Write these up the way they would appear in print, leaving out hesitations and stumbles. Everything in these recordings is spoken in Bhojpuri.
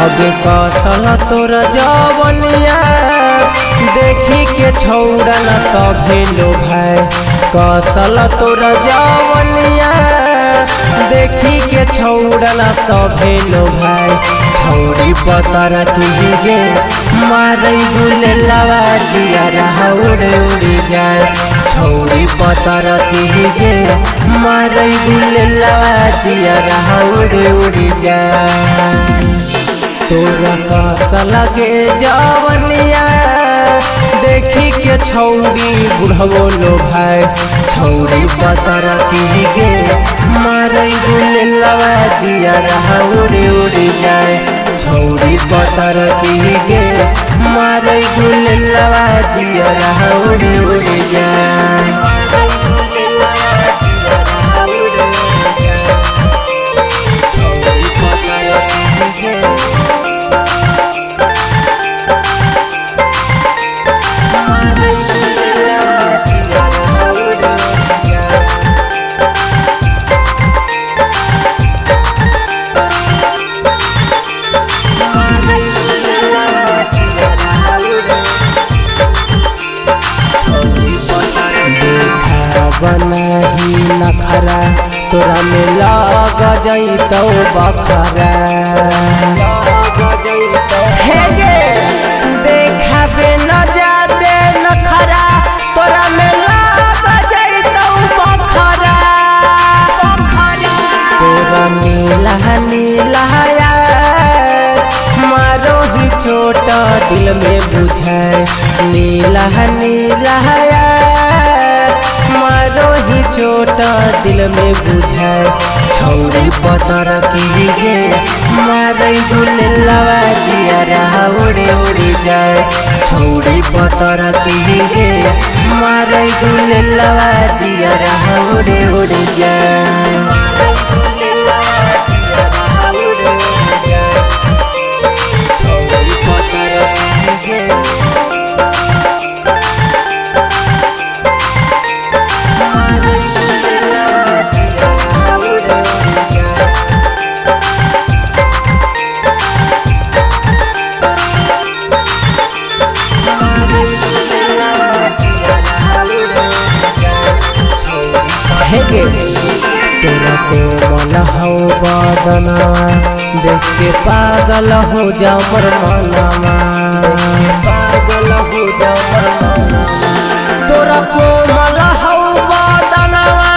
अगे कौशल तोर जवनिया देखी के छौड़ा न सभे लोभाए। कौशल तोर जवनिया देखी के छौड़ा न सभे लोभाए। छौड़ी पतर की गे मारे गुले लवा जिया उड़े उड़ी जाए। छौड़ी पतर की गे मारे गुले लवा जिया उड़े उड़ी जाए। तोरा कौशल के जवनिया देखी के छौड़ी बुढ़वो लोभाए। छौड़ी पतर की गे मारे गुले लवा जिया उड़ी उड़ी जाए। छौड़ी पतर की गे मारे गुले लवा जिया उड़ी उड़ी जाए। बनाही नखरा तोरा में लग जैतौ बखरा। हे गे देखाबे न जादे नखरा तोरा में लग जैतौ बखरा। तोरा नीला नीला मारो ही छोट दिल में बुझाए। नीला नीला मारो ही छोटा दिल में बुझाए। छौड़ी पतर की गे मारे गुले लवा जिया उड़े उड़ी जाए। छौड़ी पतर की गे मारे गुले लवा जिया उड़े उड़ी जाए। तोरा कोमल हो बदनवा देख के पागल हो जाओ मोर मनवा। पागल हो जाओ मोर मनवा। तोरा कोमल हो बदनवा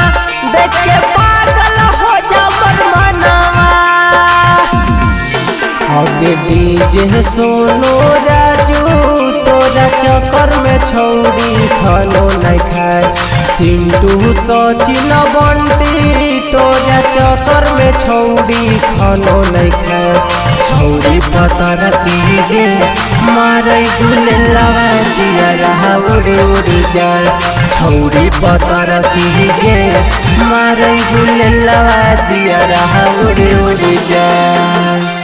देख के पागल हो जाओ मोर मनवा। अगे डीजे सोनू राजू तोरा चक्कर में छौड़ी खानो नहीं खाए। सिंटू सचिन बंटी तोरा चक्कर में छौड़ी खानो नहीं खाए। छौड़ी पतर की गे मारे गुले लवा जिया उड़ी उड़ी जाए। छौड़ी पतर की गे मारे गुले लवा जिया उड़ी उड़ी जाए।